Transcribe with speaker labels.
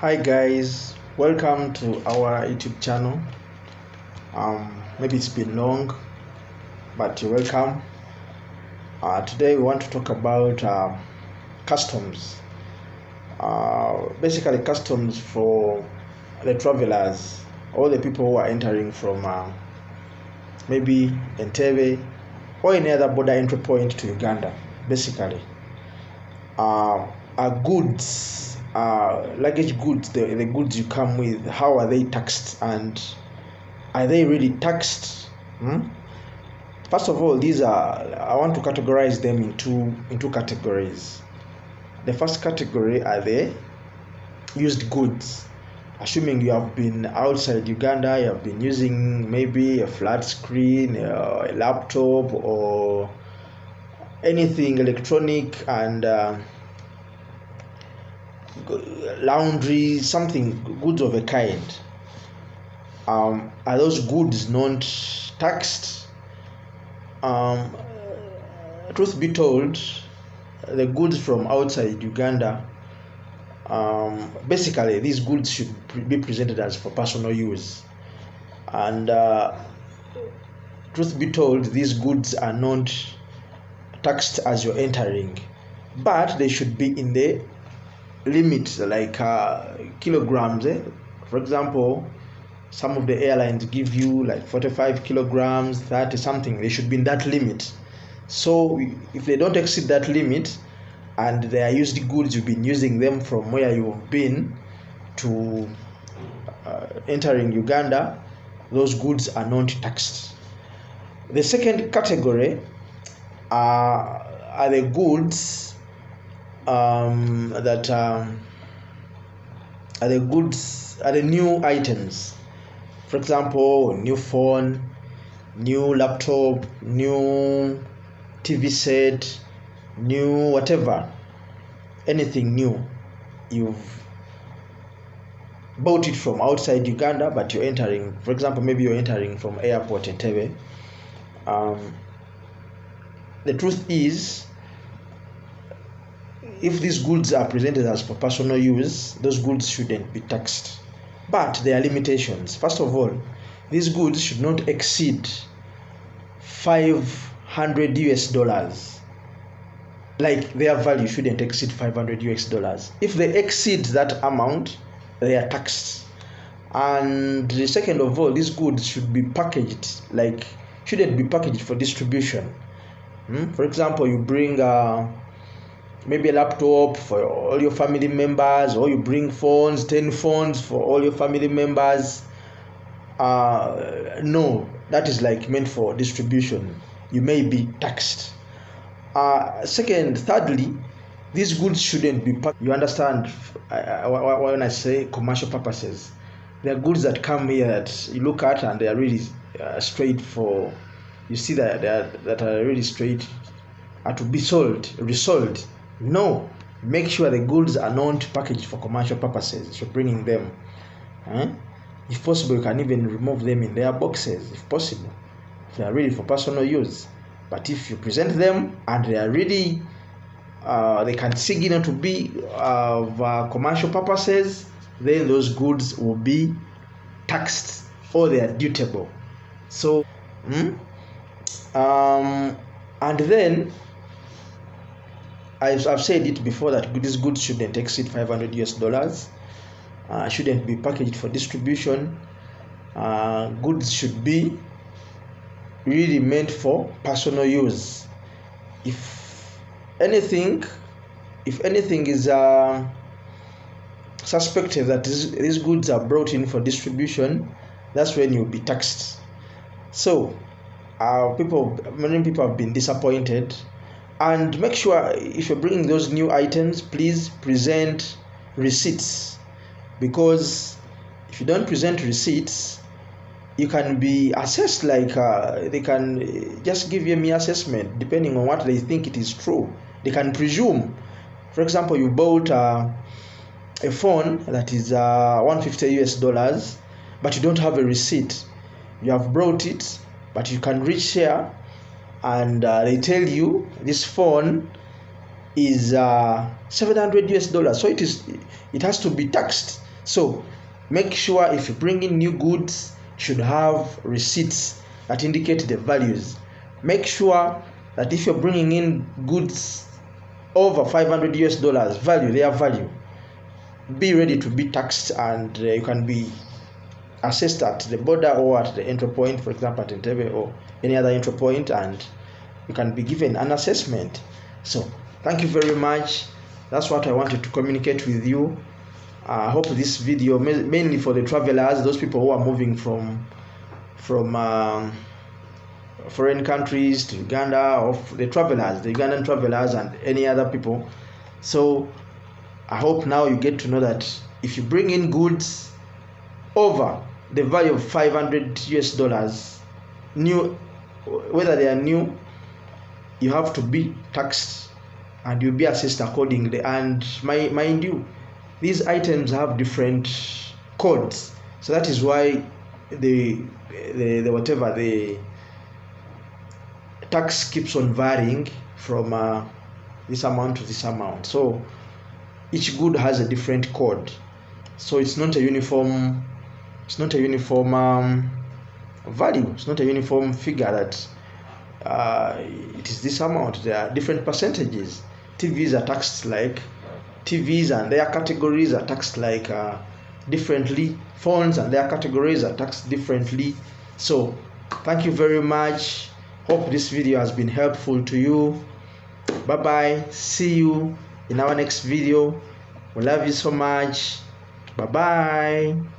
Speaker 1: Hi guys, welcome to our YouTube channel. Maybe it's been long, but you're welcome. Today we want to talk about customs. Basically customs for the travelers, all the people who are entering from maybe Entebbe or any other border entry point to Uganda. Basically, are goods, luggage goods, the goods you come with, how are they taxed, and are they really taxed? First of all, I want to categorize them into categories. The first category are the used goods. Assuming you have been outside Uganda, you have been using maybe a flat screen, a laptop, or anything electronic, and laundry, something, goods of a kind. Are those goods not taxed? Truth be told, the goods from outside Uganda, basically these goods should be presented as for personal use, and truth be told, these goods are not taxed as you're entering, but they should be in the limit, like kilograms. For example, some of the airlines give you like 45 kilograms, 30 something. They should be in that limit. So if they don't exceed that limit and they are used goods, you've been using them from where you've been to entering Uganda, those goods are not taxed. The second category are the goods that are the new items. For example, new phone, new laptop, new TV set, new whatever, anything new. You've bought it from outside Uganda, but you're entering, for example, maybe you're entering from airport Entebbe. The truth is, if these goods are presented as for personal use, those goods shouldn't be taxed. But there are limitations. First of all, these goods should not exceed 500 US dollars. Like, their value shouldn't exceed 500 US dollars. If they exceed that amount, they are taxed. And the second of all, these goods should be packaged, like, shouldn't be packaged for distribution. For example, you bring maybe a laptop for all your family members, or you bring 10 phones for all your family members. No, that is like meant for distribution. You may be taxed. Thirdly, these goods shouldn't be packed. You understand when I say commercial purposes? There are goods that come here that you look at and they are really straight for, you see that are really straight to be resold. No, make sure the goods are not packaged for commercial purposes. If you're bringing them, if possible, you can even remove them in their boxes, if possible, if they are really for personal use. But if you present them and they are really, they can signal to be of commercial purposes, then those goods will be taxed or they are dutiable. So, and then I've said it before that these goods shouldn't exceed 500 US dollars. Shouldn't be packaged for distribution. Goods should be really meant for personal use. If anything is suspected that these goods are brought in for distribution, that's when you'll be taxed. So many people have been disappointed. And make sure, if you're bringing those new items, please present receipts, because if you don't present receipts, you can be assessed. Like they can just give you a mere assessment depending on what they think it is true. They can presume. For example, you bought a phone that is 150 US dollars, but you don't have a receipt. You have brought it, but you can reach here and they tell you this phone is 700 US dollars, so it has to be taxed. So make sure if you bring in new goods, you should have receipts that indicate the values. Make sure that if you're bringing in goods over 500 US dollars value, their value, be ready to be taxed, and you can be assessed at the border or at the entry point, for example at Entebbe or any other entry point, and you can be given an assessment. So thank you very much. That's what I wanted to communicate with you. I hope this video, mainly for the travelers, those people who are moving from foreign countries to Uganda, or the travelers, the Ugandan travelers and any other people. So I hope now you get to know that if you bring in goods over the value of 500 US dollars, new, whether they are new, you have to be taxed and you'll be assessed accordingly. And mind you, these items have different codes, so that is why the tax keeps on varying from this amount to this amount. So each good has a different code, so it's not a uniform value. It's not a uniform figure that it is this amount. There are different percentages. TVs are taxed like TVs, and their categories are taxed like differently. Phones and their categories are taxed differently. So thank you very much. Hope this video has been helpful to you. Bye bye. See you in our next video. We love you so much. Bye bye.